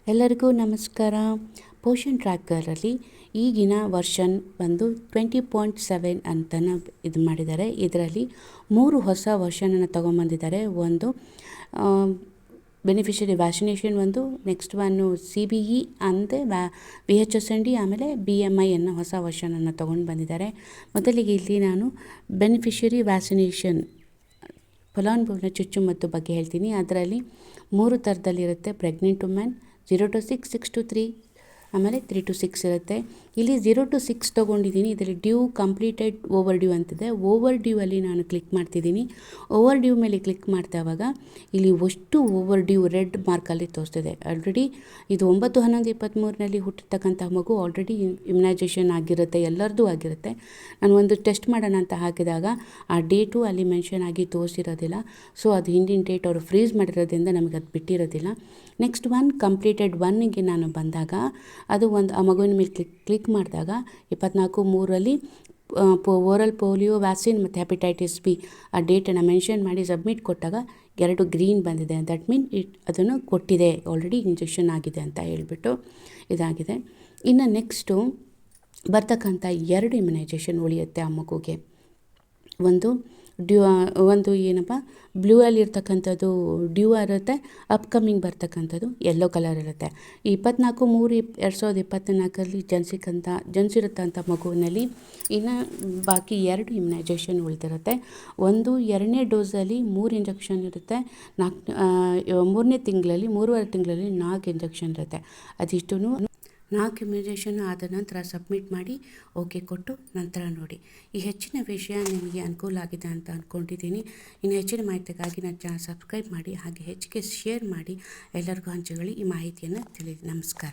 ಎಲ್ಲರಿಗೂ ನಮಸ್ಕಾರ. ಪೋಷನ್ ಟ್ರ್ಯಾಕರಲ್ಲಿ ಈಗಿನ ವರ್ಷನ್ ಬಂದು 20.7 ಅಂತನ ಇದು ಮಾಡಿದ್ದಾರೆ. ಇದರಲ್ಲಿ 3 ಹೊಸ ವರ್ಷನನ್ನು ತೊಗೊಂಬಂದಿದ್ದಾರೆ. ಒಂದು ಬೆನಿಫಿಷರಿ ವ್ಯಾಕ್ಸಿನೇಷನ್, ಒಂದು ನೆಕ್ಸ್ಟ್ ಒನ್ನು CBE ಅಂದರೆ VHSND, ಆಮೇಲೆ BMI ಅನ್ನೋ ಹೊಸ ವರ್ಷನನ್ನು ತೊಗೊಂಡು ಬಂದಿದ್ದಾರೆ. ಮೊದಲಿಗೆ ಇಲ್ಲಿ ನಾನು ಬೆನಿಫಿಷರಿ ವ್ಯಾಕ್ಸಿನೇಷನ್ ಫಲಾನುಭವಿಗಳ ಚುಚ್ಚುಮದ್ದು ಬಗ್ಗೆ ಹೇಳ್ತೀನಿ. ಅದರಲ್ಲಿ 3 ಥರದಲ್ಲಿರುತ್ತೆ. ಪ್ರೆಗ್ನೆಂಟ್ ವುಮೆನ್, 0 to 6, 6 to 3, ಆಮೇಲೆ 3 to 6 ಇರುತ್ತೆ. ಇಲ್ಲಿ 0 to 6 ತೊಗೊಂಡಿದ್ದೀನಿ. ಇದರಲ್ಲಿ ಡ್ಯೂ ಕಂಪ್ಲೀಟೆಡ್ ಓವರ್ ಡ್ಯೂ ಅಂತಿದೆ. ಓವರ್ ಡ್ಯೂ ಅಲ್ಲಿ ನಾನು ಕ್ಲಿಕ್ ಮಾಡ್ತಿದ್ದೀನಿ. ಓವರ್ ಡ್ಯೂ ಮೇಲೆ ಕ್ಲಿಕ್ ಮಾಡ್ತಾವಾಗ ಇಲ್ಲಿ ಅಷ್ಟು ಓವರ್ ಡ್ಯೂ ರೆಡ್ ಮಾರ್ಕಲ್ಲಿ ತೋರಿಸ್ತಿದೆ. ಆಲ್ರೆಡಿ ಇದು 9/11/23 ಹುಟ್ಟಿರ್ತಕ್ಕಂಥ ಮಗು ಆಲ್ರೆಡಿ ಇಮ್ಯುನೈಜೇಷನ್ ಆಗಿರುತ್ತೆ, ಎಲ್ಲರದ್ದು ಆಗಿರುತ್ತೆ. ನಾನು ಒಂದು ಟೆಸ್ಟ್ ಮಾಡೋಣ ಅಂತ ಹಾಕಿದಾಗ ಆ ಡೇಟು ಅಲ್ಲಿ ಮೆನ್ಷನ್ ಆಗಿ ತೋರಿಸಿರೋದಿಲ್ಲ. ಸೊ ಅದು ಹಿಂದಿನ ಡೇಟ್ ಅವರು ಫ್ರೀಸ್ ಮಾಡಿರೋದ್ರಿಂದ ನಮಗೆ ಅದು ಬಿಟ್ಟಿರೋದಿಲ್ಲ. ನೆಕ್ಸ್ಟ್ ಒನ್ ಕಂಪ್ಲೀಟೆಡ್ 1ಗೆ ನಾನು ಬಂದಾಗ ಅದು ಒಂದು ಆ ಮಗುವಿನ ಮೇಲೆ ಕ್ಲಿಕ್ ಮಾಡಿದಾಗ 24/3 ಓರಲ್ ಪೋಲಿಯೋ ವ್ಯಾಕ್ಸಿನ್ ಮತ್ತು ಹೆಪಟೈಟಿಸ್ ಬಿ ಆ ಡೇಟನ್ನು ಮೆನ್ಷನ್ ಮಾಡಿ ಸಬ್ಮಿಟ್ ಕೊಟ್ಟಾಗ 2 ಗ್ರೀನ್ ಬಂದಿದೆ. ದಟ್ ಮೀನ್ ಅದನ್ನು ಕೊಟ್ಟಿದೆ, ಆಲ್ರೆಡಿ ಇಂಜೆಕ್ಷನ್ ಆಗಿದೆ ಅಂತ ಹೇಳಿಬಿಟ್ಟು ಇದಾಗಿದೆ. ಇನ್ನು ನೆಕ್ಸ್ಟು ಬರ್ತಕ್ಕಂಥ 2 ಇಮ್ಯುನೈಜೇಷನ್ ಉಳಿಯುತ್ತೆ ಆ ಮಗುಗೆ. ಒಂದು ಏನಪ್ಪ ಬ್ಲೂ ಅಲ್ಲಿ ಇರ್ತಕ್ಕಂಥದ್ದು ಡ್ಯೂ ಇರುತ್ತೆ, ಅಪ್ಕಮಿಂಗ್ ಬರ್ತಕ್ಕಂಥದ್ದು ಯೆಲ್ಲೋ ಕಲರ್ ಇರುತ್ತೆ. 24/3/2024 ಜನಿಸಿರುತ್ತಂಥ ಮಗುವಿನಲ್ಲಿ ಇನ್ನು ಬಾಕಿ 2 ಇಮ್ಯುನೈಜೇಷನ್ ಉಳಿದಿರುತ್ತೆ. ಒಂದು 2ನೇ ಡೋಸಲ್ಲಿ 3 ಇಂಜೆಕ್ಷನ್ ಇರುತ್ತೆ. 3ನೇ ತಿಂಗಳಲ್ಲಿ 3.5 ತಿಂಗಳಲ್ಲಿ 4 ಇಂಜೆಕ್ಷನ್ ಇರುತ್ತೆ. ಅದಿಷ್ಟು 4 ಇಮ್ಯುನೈಜೇಷನ್ ಆದ ನಂತರ ಸಬ್ಮಿಟ್ ಮಾಡಿ ಓಕೆ ಕೊಟ್ಟು ನಂತರ ನೋಡಿ. ಈ ಹೆಚ್ಚಿನ ವಿಷಯ ನಿಮಗೆ ಅನುಕೂಲ ಆಗಿದೆ ಅಂತ ಅಂದ್ಕೊಂಡಿದ್ದೀನಿ. ಇನ್ನು ಹೆಚ್ಚಿನ ಮಾಹಿತಿಗಾಗಿ ನನ್ನ ಚಾನಲ್ ಸಬ್ಸ್ಕ್ರೈಬ್ ಮಾಡಿ, ಹಾಗೆ ಹೆಚ್ಚಿಗೆ ಶೇರ್ ಮಾಡಿ, ಎಲ್ಲರಿಗೂ ಹಂಚಿಕೊಳ್ಳಿ. ಈ ಮಾಹಿತಿಯನ್ನು ತಿಳಿಸಿ. ನಮಸ್ಕಾರ.